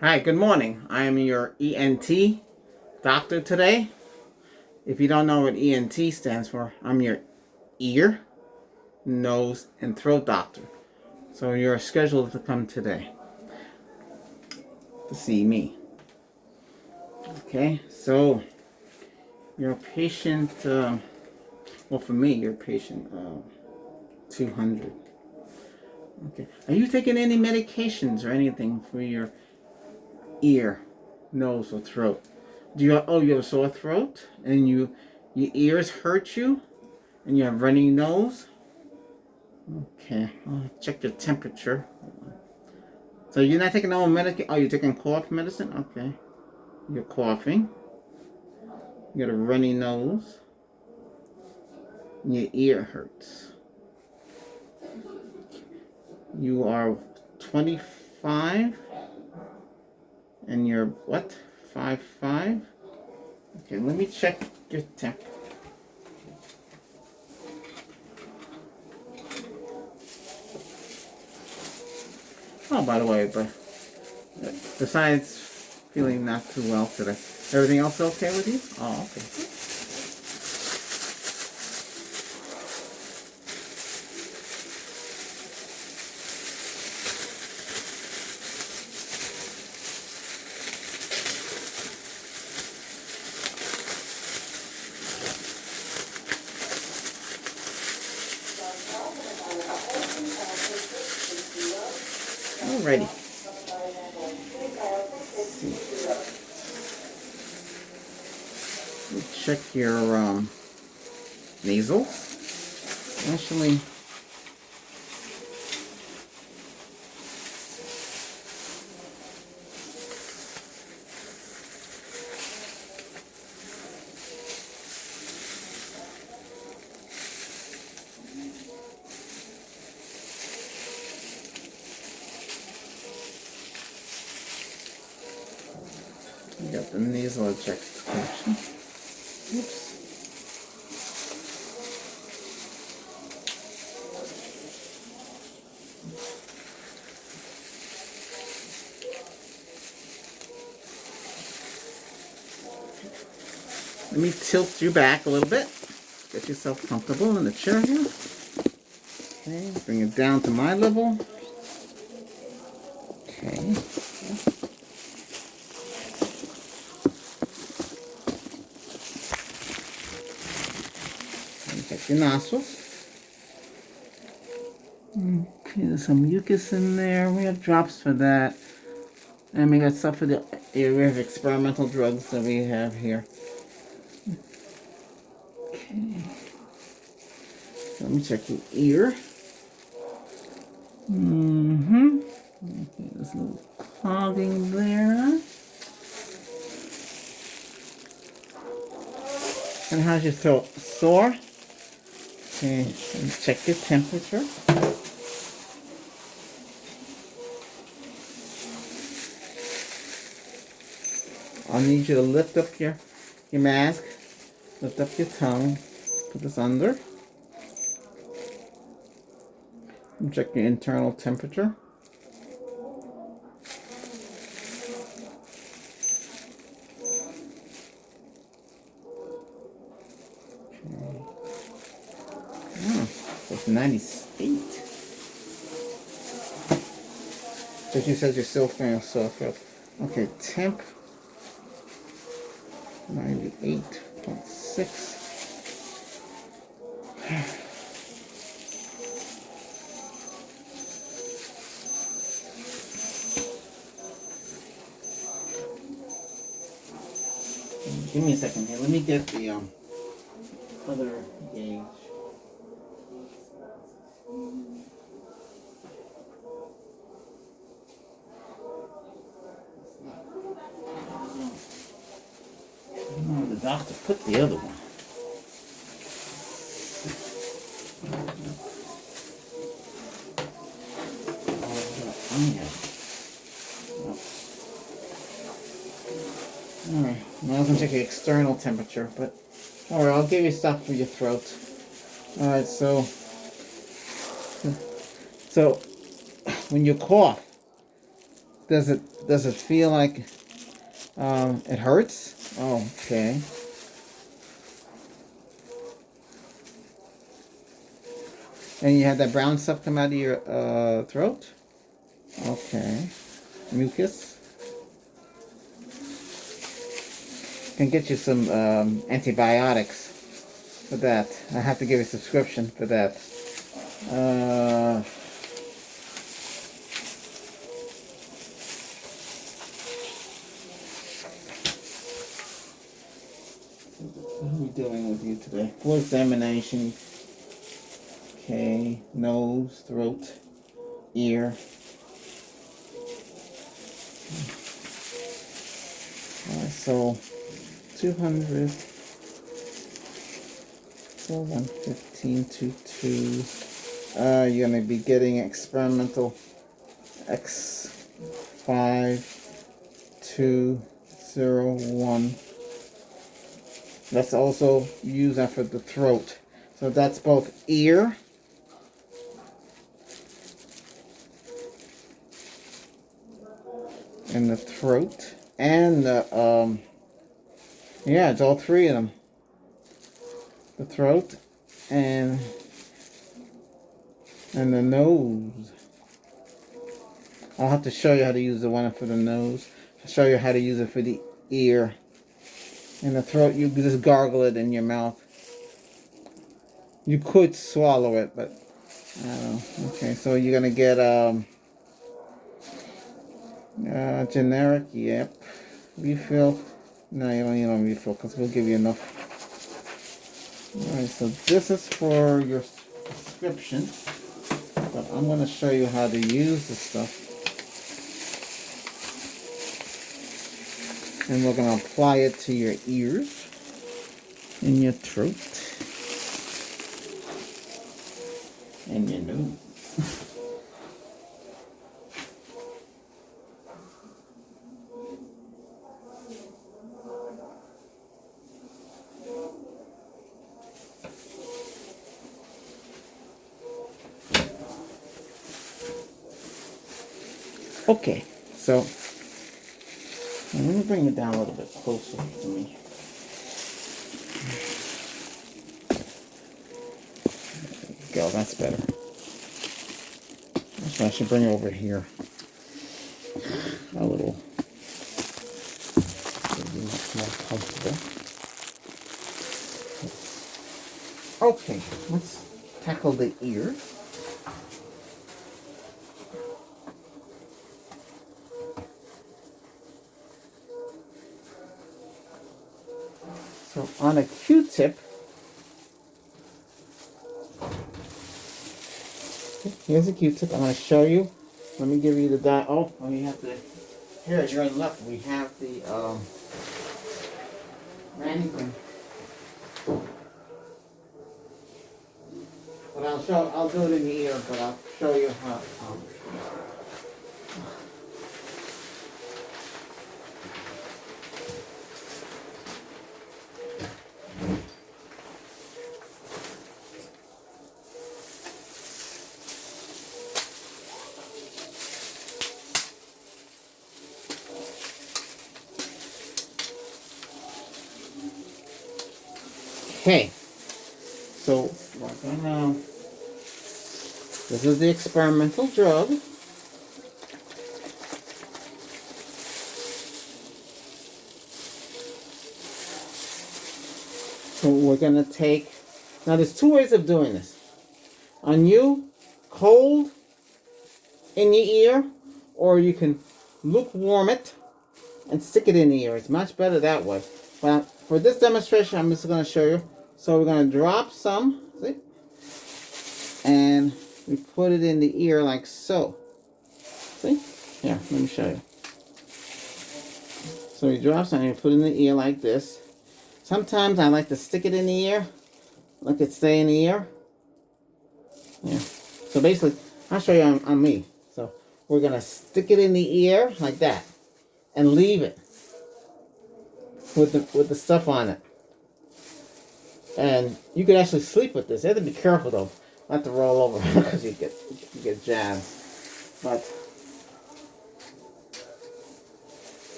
Hi, good morning. I am your ENT doctor today. If you don't know what ENT stands for, I'm your ear, nose, and throat doctor. So you're scheduled to come today to see me. Okay, so you're a patient, well, for me, you're patient 200. Okay, are you taking any medications or anything for your ear, nose, or throat? You have a sore throat and your ears hurt you and you have runny nose? Okay, I'll check your temperature. So you're not taking no medication? Oh, you're taking cough medicine? Okay. You're coughing. You got a runny nose. And your ear hurts. You are 25 and you're what? 5'5"? Okay, let me check your temp. Oh, by the way, but besides feeling not too well today, everything else okay with you? Oh, okay. Alrighty. Check your nasal. Actually, you got the nasal ejection. Oops. Let me tilt you back a little bit. Get yourself comfortable in the chair here. Okay, bring it down to my level. Okay. And check your nostrils. Okay, there's some mucus in there. We have drops for that. And we got stuff for the area of experimental drugs that we have here. Okay. So let me check your ear. Okay, there's a little clogging there. And how's your throat? Sore? Okay, let me check your temperature. I'll need you to lift up your mask, lift up your tongue, put this under. And check your internal temperature. Okay. Oh, it's 98. But you said you're still feeling sore throat. Okay, temp 98.6. Give me a second here. Let me get the other gauge. Oh, the doctor put the other one. Alright, now I'm going to check your external temperature, but alright, I'll give you stuff for your throat. Alright, so when you cough, Does it feel like it hurts? Oh, okay. And you had that brown stuff come out of your throat? Okay. Mucus. Can get you some antibiotics for that. I have to give you a subscription for that. What are we doing with you today? Full examination. Okay, nose, throat, ear. Alright, so 200 for 115.22. You're going to be getting experimental X5201. That's also used for the throat. So that's both ear and the throat and the yeah, it's all three of them. The throat and the nose. I'll have to show you how to use the one for the nose. I'll show you how to use it for the ear. And the throat, you just gargle it in your mouth. You could swallow it, but I don't know. Okay, so you're gonna get generic, yep. Refill. No, you don't need no refill because we'll give you enough. Alright, so this is for your prescription. But I'm gonna show you how to use this stuff. And we're going to apply it to your ears and your throat and your nose. Okay, so let me bring it down a little bit closer to me. There you go, that's better. So I should bring it over here a little more comfortable. Okay, let's tackle the ear. So on a Q-tip, here's a Q-tip. I'm going to show you. Let me give you the dye. Oh, we have the. Here, you're in luck. We have the mannequin. But I'll do it in the ear, but I'll show you how. Okay, so right now, this is the experimental drug. So we're going to take, now there's two ways of doing this. On you, cold in the ear, or you can lukewarm it and stick it in the ear. It's much better that way. But for this demonstration, I'm just going to show you. So we're going to drop some, see? And we put it in the ear like so. See? Here, let me show you. So we drop some and we put it in the ear like this. Sometimes I like to stick it in the ear, let it stay in the ear. Yeah. So basically, I'll show you on me. So we're going to stick it in the ear like that and leave it with the stuff on it. And you could actually sleep with this. You have to be careful though, not to roll over because you get jabbed. But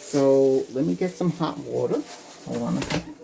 So let me get some hot water. Hold on a second.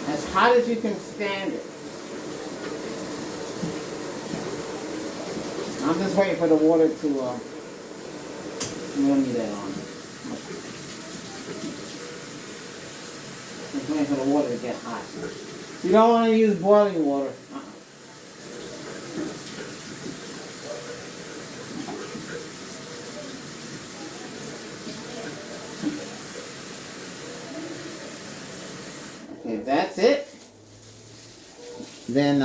As hot as you can stand it. I'm just waiting for the water to, you don't need that on. Just waiting for the water to get hot. You don't want to use boiling water. Okay, that's it. Then,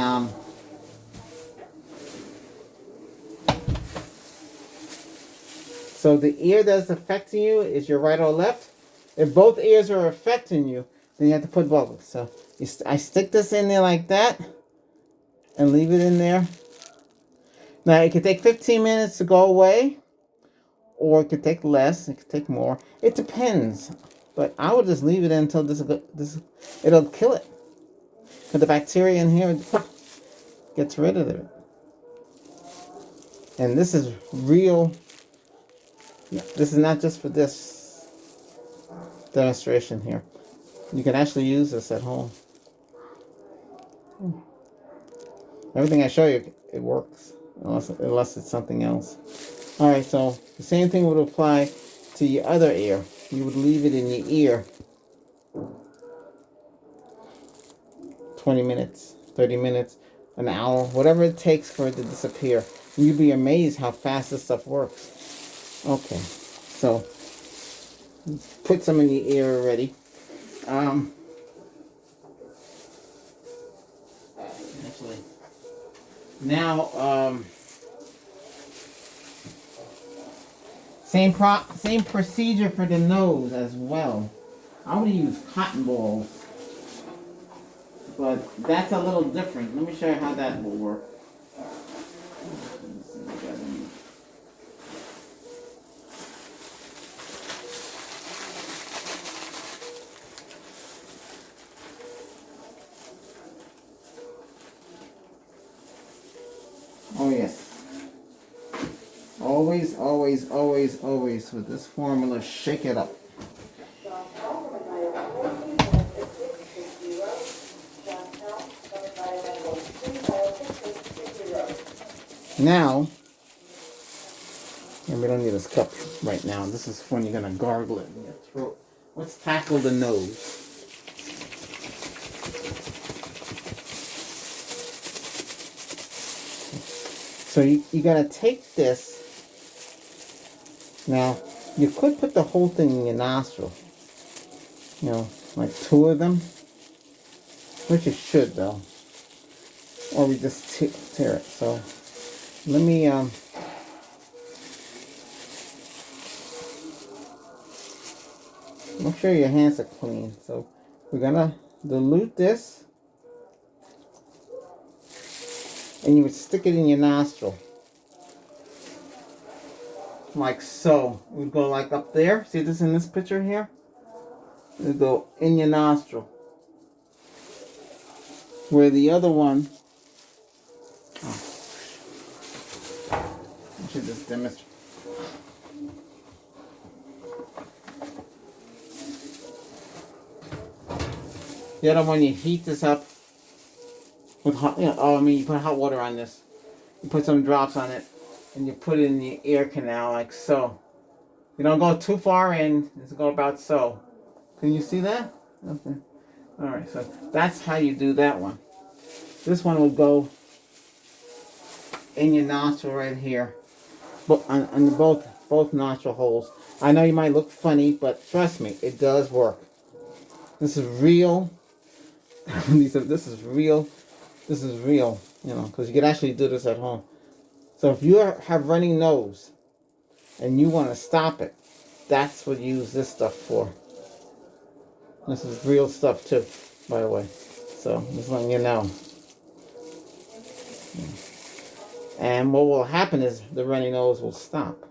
so the ear that's affecting you is your right or left. If both ears are affecting you, then you have to put bubbles. So I stick this in there like that and leave it in there. Now it could take 15 minutes to go away, or it could take less. It could take more. It depends. But I would just leave it until it'll kill it. Because the bacteria in here gets rid of it. And this is real. This is not just for this demonstration here. You can actually use this at home. Everything I show you, it works. Unless it's something else. Alright, so the same thing would apply to your other ear. You would leave it in your ear 20 minutes, 30 minutes, an hour, whatever it takes for it to disappear. And you'd be amazed how fast this stuff works. Okay, so put some in your ear already. Actually, now, same procedure for the nose as well. I'm going to use cotton balls, but that's a little different. Let me show you how that will work. Oh yes. Always, always, always, always with this formula, shake it up. Now, and we don't need this cup right now. This is when you're going to gargle it in your throat. Let's tackle the nose. So you got to take this. Now, you could put the whole thing in your nostril. You know, like 2 of them. Which you should, though. Or we just tear it. So, let me, make sure your hands are clean. So, we're going to dilute this. And you would stick it in your nostril. Like so. It would go like up there. See this in this picture here? It would go in your nostril. Where the other one... Oh. I should just demonstrate. The other one, you heat this up with hot, you put hot water on this. You put some drops on it, and you put it in the ear canal like so. You don't go too far in, just go about so. Can you see that? Okay. Alright, so that's how you do that one. This one will go in your nostril right here. On both nostril holes. I know you might look funny, but trust me, it does work. This is real. This is real. This is real, because you can actually do this at home. So if you have running nose and you want to stop it, that's what you use this stuff for. This is real stuff too, by the way. So just letting you know. And what will happen is the runny nose will stop.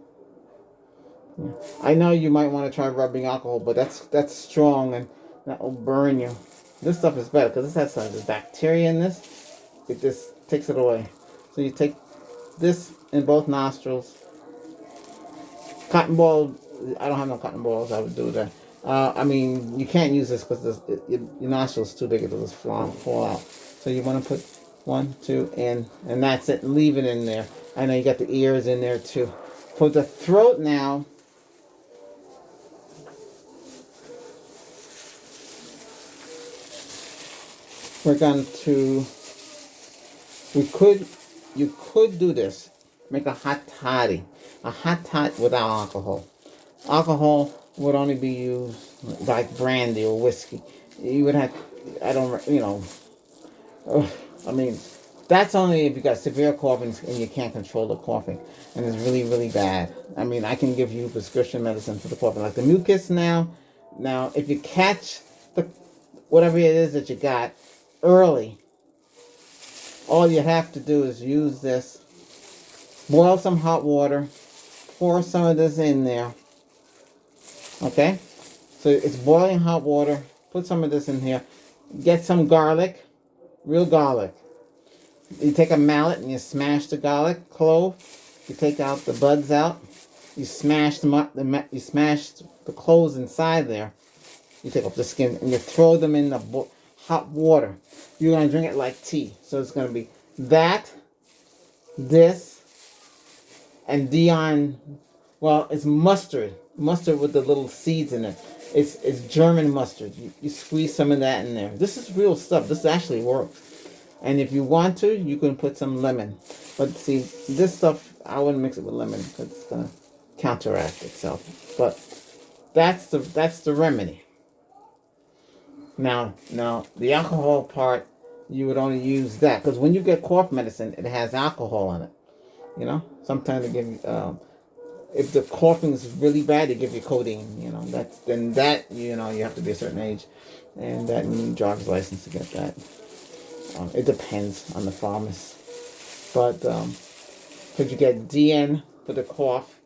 Yeah. I know you might want to try rubbing alcohol, but that's strong and that will burn you. This stuff is better because this has some bacteria in this. It just takes it away. So you take this in both nostrils. Cotton ball, I don't have no cotton balls. I would do that. I mean, you can't use this because your nostrils too big. It'll just fall out. So you want to put 1, 2 in, and that's it. Leave it in there. I know you got the ears in there too. For the throat now, we're going to, you could do this. Make a hot toddy. A hot tot without alcohol. Alcohol would only be used like brandy or whiskey. You would have, I don't, I mean, that's only if you got severe coughing and you can't control the coughing. And it's really, really bad. I mean, I can give you prescription medicine for the coughing. Like the mucus now, if you catch the whatever it is that you got early, all you have to do is use this. Boil some hot water. Pour some of this in there. Okay? So it's boiling hot water. Put some of this in here. Get some garlic. Real garlic. You take a mallet and you smash the garlic clove. You take out the buds out. You smash them up. You smash the cloves inside there. You take off the skin and you throw them in the hot water. You're going to drink it like tea. So it's going to be that, this, and Dion. Well, it's mustard. Mustard with the little seeds in it. It's German mustard. You squeeze some of that in there. This is real stuff. This actually works. And if you want to, you can put some lemon. But see, this stuff, I wouldn't mix it with lemon because it's going to counteract itself. But that's the remedy. Now, the alcohol part, you would only use that. Because when you get cough medicine, it has alcohol in it. You know? Sometimes they give you... if the coughing is really bad, they give you codeine. You know, you have to be a certain age, and that you need a driver's license to get that. It depends on the pharmacist, but could you get DN for the cough?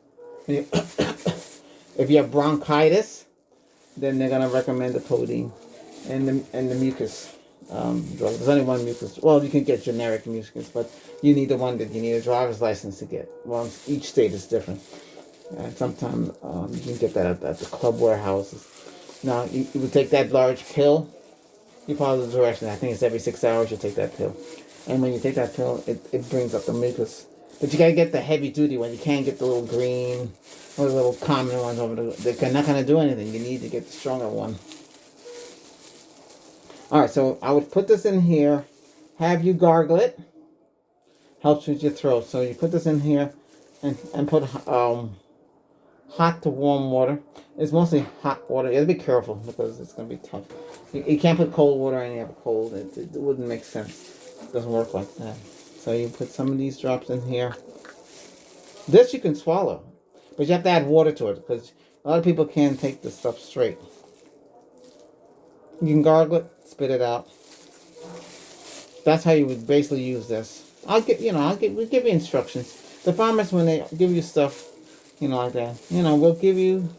If you have bronchitis, then they're gonna recommend the codeine and the mucus drug. There's only one mucus. Well, you can get generic mucus, but you need the one that you need a driver's license to get. Well, each state is different. And sometimes you can get that at the club warehouses. Now, you would take that large pill. You follow the direction. I think it's every 6 hours you take that pill. And when you take that pill, it brings up the mucus. But you got to get the heavy-duty one. You can't get the little green or the little common ones over there. They're not going to do anything. You need to get the stronger one. Alright, so I would put this in here. Have you gargle it. Helps with your throat. So you put this in here and put... hot to warm water. It's mostly hot water. You have to be careful because it's going to be tough. You can't put cold water in. You have a cold. It wouldn't make sense. It doesn't work like that. So you put some of these drops in here. This you can swallow. But you have to add water to it because a lot of people can't take this stuff straight. You can gargle it, spit it out. That's how you would basically use this. We'll give you instructions. The farmers, when they give you stuff, like that. We'll give you.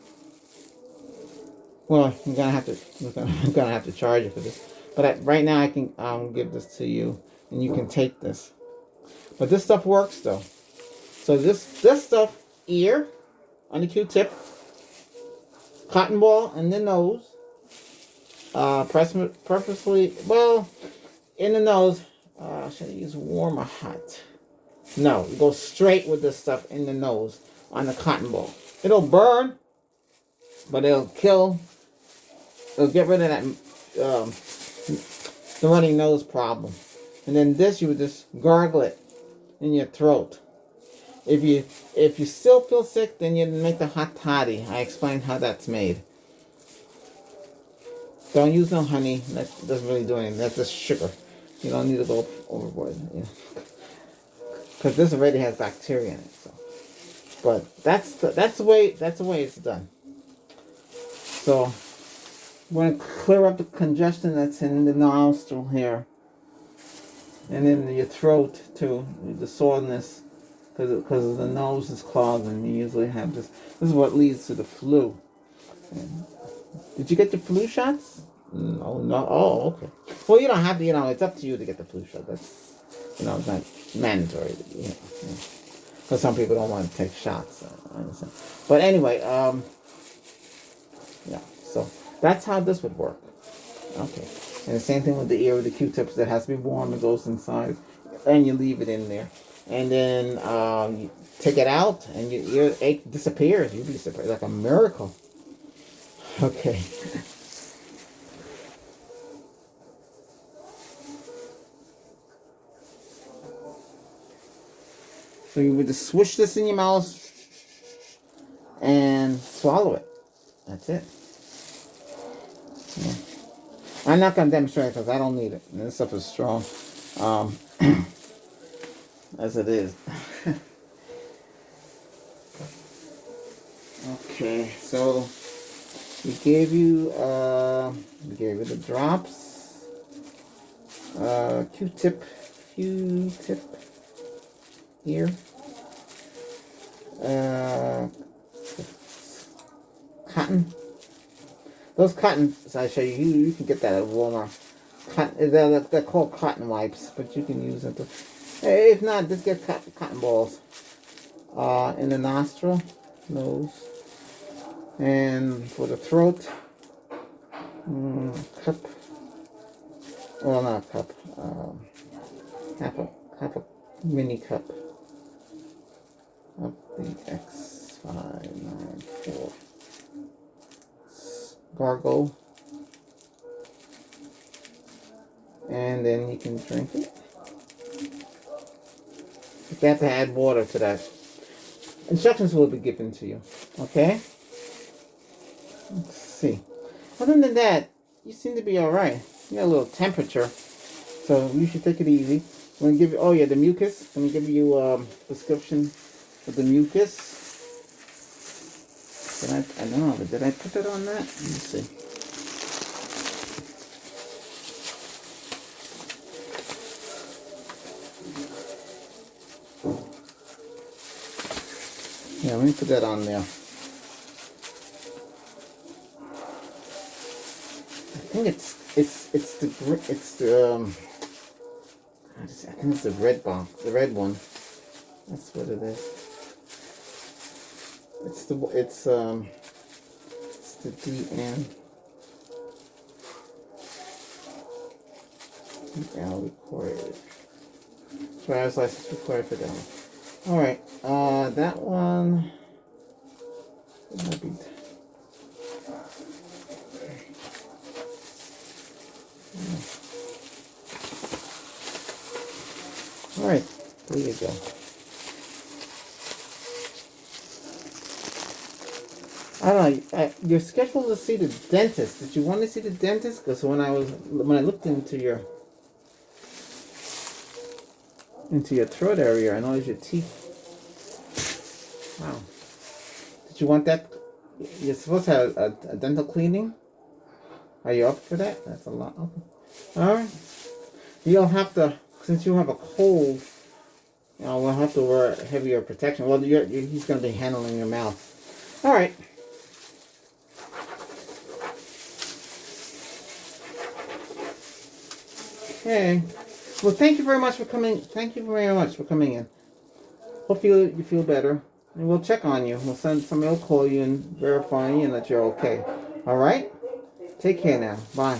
Well, we're gonna have to charge you for this. But right now, I can give this to you, and you can take this. But this stuff works though. So this stuff, ear on the Q-tip, cotton ball in the nose. Purposely, well, in the nose. Should I use warm or hot? No, go straight with this stuff in the nose. On the cotton ball. It'll burn, but it'll get rid of that the runny nose problem. And then this, you would just gargle it in your throat. If you still feel sick, then you make the hot toddy. I explained how that's made. Don't use no honey. That doesn't really do anything. That's just sugar. You don't need to go overboard. Because this already has bacteria in it. So. But that's the way it's done. So we're gonna clear up the congestion that's in the nostril here, and in your throat too, the soreness. because of the nose is clogged, and you usually have this. This is what leads to the flu. And did you get the flu shots? No, no. Oh, okay. Well, you don't have to. It's up to you to get the flu shot. That's it's not mandatory. Because some people don't want to take shots. I understand. But anyway, yeah. So that's how this would work. Okay. And the same thing with the ear with the Q-tips. That has to be warm. It goes inside, and you leave it in there. And then you take it out, and your earache disappears. You'd be surprised, like a miracle. Okay. So you would just swish this in your mouth and swallow it. That's it. Yeah. I'm not going to demonstrate because I don't need it. And this stuff is strong. As it is. Okay, so we gave you the drops, Q-tip here, cotton. Those cottons I show you, you can get that at Walmart. Cotton, they're called cotton wipes, but you can use it. If not, just get cotton balls in the nostril, nose, and for the throat, cup. Well, not a cup. Half a mini cup of the X594 gargle, and then you can drink it. You have to add water to that. Instructions will be given to you. Okay? Let's see. Other than that, you seem to be alright. You got a little temperature, so you should take it easy. I'm going to give you, oh yeah, the mucus. Let me give you a prescription for the mucus. I don't know, did I put that on that? Let me see. Yeah, let me put that on there. I think it's the I think it's the red bomb, the red one. That's what it is. It's the DN. Now required. Driver's license required for that one. All right, that one. It might be. All right, there you go. I don't know. You're scheduled to see the dentist. Did you want to see the dentist? Because when I looked into your throat area, I noticed your teeth. Wow. Did you want that? You're supposed to have a dental cleaning. Are you up for that? That's a lot. Okay. All right. You'll have to, since you have a cold. We'll have to wear heavier protection. Well, he's going to be handling your mouth. All right. Okay. Well, thank you very much for coming. Thank you very much for coming in. Hopefully you feel better. And we'll check on you. We'll send somebody will call you and verify you and that you're okay. All right? Take care now. Bye.